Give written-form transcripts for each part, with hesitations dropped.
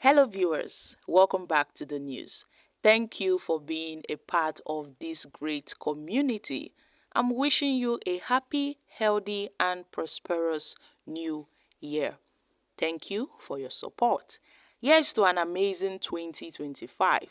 Hello viewers, welcome back to the news. Thank you for being a part of this great community. I'm wishing you a happy, healthy and prosperous new year. Thank you for your support. Here's to an amazing 2025.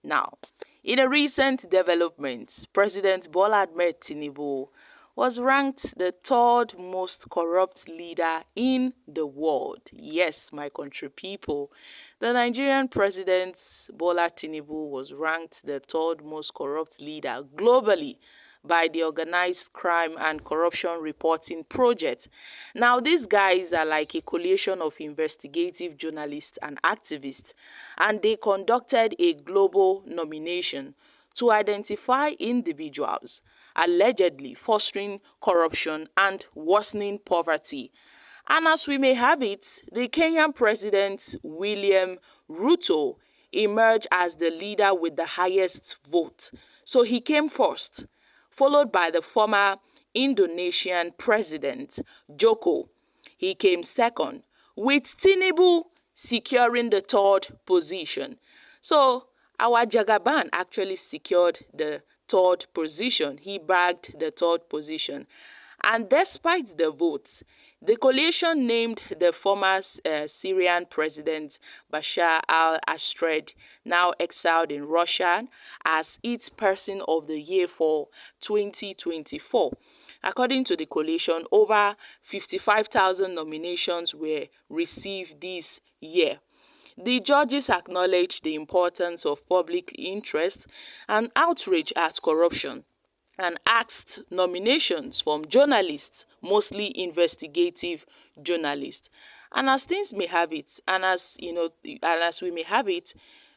Now, in a recent development, President Bola Ahmed Tinubu was ranked the third most corrupt leader in the world. Yes, my country people. The Nigerian president Bola Tinubu was ranked the third most corrupt leader globally by the Organized Crime and Corruption Reporting Project. Now, these guys are like a coalition of investigative journalists and activists, and they conducted a global nomination to identify individuals allegedly fostering corruption and worsening poverty. And as we may have it, the Kenyan president, William Ruto, emerged as the leader with the highest vote. So he came first, followed by the former Indonesian president, Joko. He came second, with Tinubu securing the third position. So our Jagaban actually secured the third position. He bagged the third position. And despite the votes, the coalition named the former Syrian president Bashar al-Assad, now exiled in Russia, as its person of the year for 2024. According to the coalition, over 55,000 nominations were received this year. The judges acknowledged the importance of public interest and outrage at corruption, and asked nominations from journalists, mostly investigative journalists. And as things may have it, and as we may have it,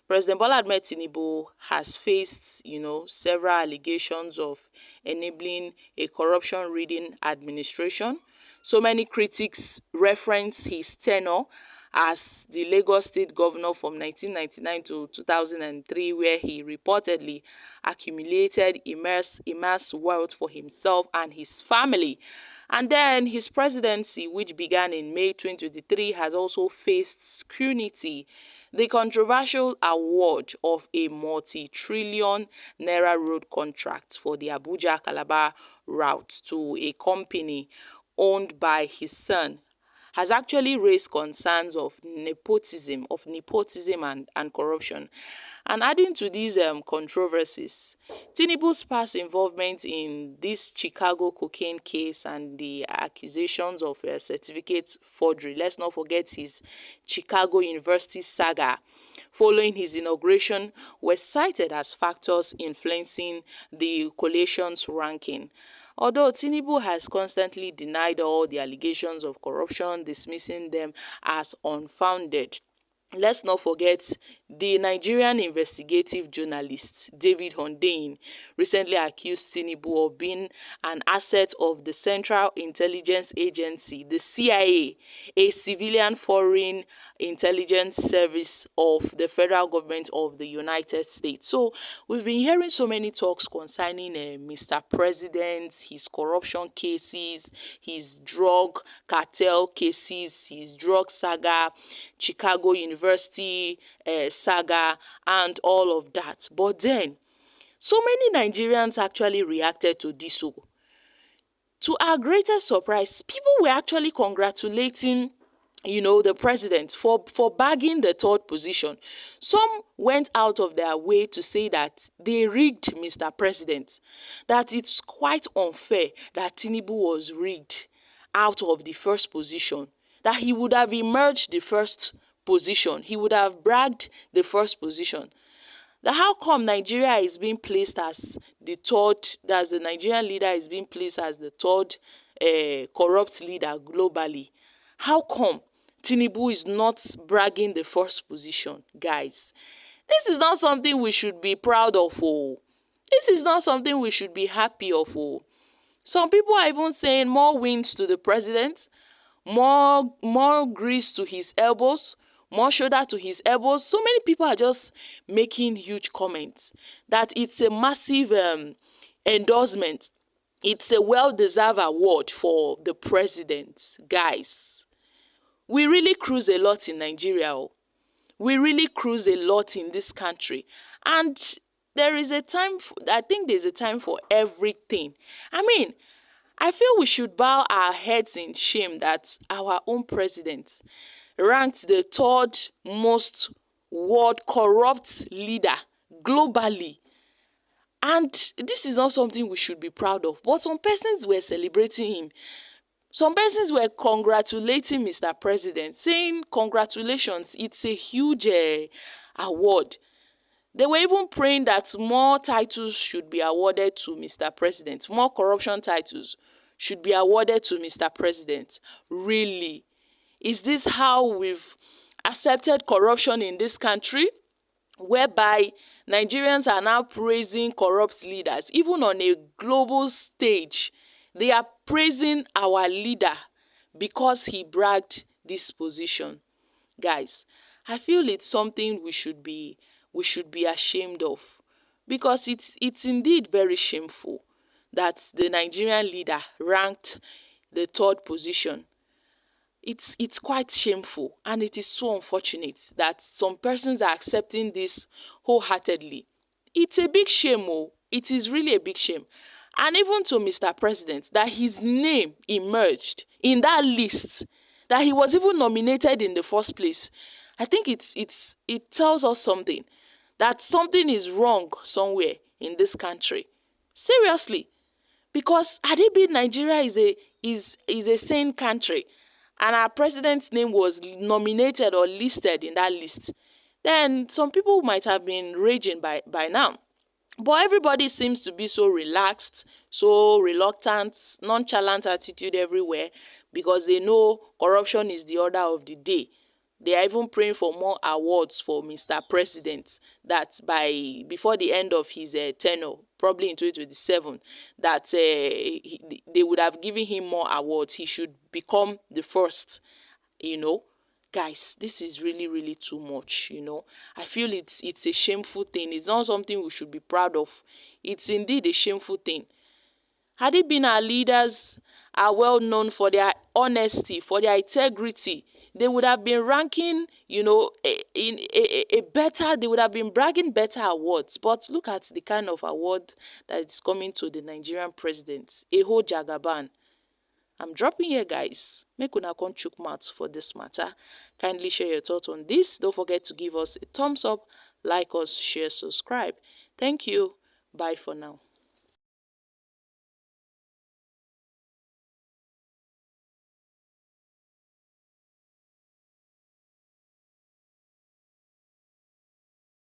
President Bola Ahmed Tinubu has faced, several allegations of enabling a corruption-ridden administration. So many critics reference his tenure as the Lagos State governor from 1999 to 2003, where he reportedly accumulated immense wealth for himself and his family. And then his presidency, which began in May 2023, has also faced scrutiny. The controversial award of a multi-trillion naira road contract for the Abuja-Calabar route to a company owned by his son has actually raised concerns of nepotism and corruption. And adding to these controversies, Tinubu's past involvement in this Chicago cocaine case and the accusations of certificate forgery. Let's not forget his Chicago University saga following his inauguration were cited as factors influencing the coalition's ranking. Although Tinubu has constantly denied all the allegations of corruption, dismissing them as unfounded. Let's not forget the Nigerian investigative journalist David Hundeyin recently accused Tinubu of being an asset of the Central Intelligence Agency, the CIA, a civilian foreign intelligence service of the federal government of the United States. So we've been hearing so many talks concerning Mr. President, his corruption cases, his drug cartel cases, his drug saga, Chicago University saga, and all of that. But then, so many Nigerians actually reacted to this. To our greatest surprise, people were actually congratulating the president for bagging the third position. Some went out of their way to say that they rigged Mr. President, that it's quite unfair that Tinubu was rigged out of the first position, that he would have emerged the first position, he would have bragged the first position. How come Nigeria is being placed as the third, that's the Nigerian leader is being placed as the third corrupt leader globally? How come Tinubu is not bragging the first position? Guys, this is not something we should be proud of. This is not something we should be happy of. Some people are even saying more wins to the president, more grease to his elbows, more shoulder to his elbows. So many people are just making huge comments that it's a massive endorsement. It's a well-deserved award for the president. Guys, we really cruise a lot in Nigeria. We really cruise a lot in this country. And there is a time, I think there's a time for everything. I mean, I feel we should bow our heads in shame that our own president ranked the third most world corrupt leader globally. And this is not something we should be proud of. But some persons were celebrating him. Some persons were congratulating Mr. President, saying, congratulations, it's a huge award. They were even praying that more titles should be awarded to Mr. President. More corruption titles should be awarded to Mr. President. Really? Is this how we've accepted corruption in this country? Whereby Nigerians are now praising corrupt leaders, even on a global stage. They are praising our leader because he bragged this position. Guys, I feel it's something we should be ashamed of, because it's indeed very shameful that the Nigerian leader ranked the third position. It's quite shameful, and it is so unfortunate that some persons are accepting this wholeheartedly. It's a big shame, oh. It is really a big shame. And even to Mr. President, that his name emerged in that list, that he was even nominated in the first place. I think it tells us something, that something is wrong somewhere in this country. Seriously. Because had it been Nigeria is a sane country, and our president's name was nominated or listed in that list, then some people might have been raging by now. But everybody seems to be so relaxed, so reluctant, nonchalant attitude everywhere, because they know corruption is the order of the day. They are even praying for more awards for Mr. President, that before the end of his tenure, probably in 2027, that they would have given him more awards. He should become the first, you know. Guys, this is really, really too much, you know. I feel it's a shameful thing. It's not something we should be proud of. It's indeed a shameful thing. Had it been our leaders are well known for their honesty, for their integrity, they would have been ranking, you know, they would have been bragging better awards. But look at the kind of award that is coming to the Nigerian president, a whole jagaban. I'm dropping here, guys. Make una come chook mouth for this matter. Kindly share your thoughts on this. Don't forget to give us a thumbs up, like us, share, subscribe. Thank you. Bye for now.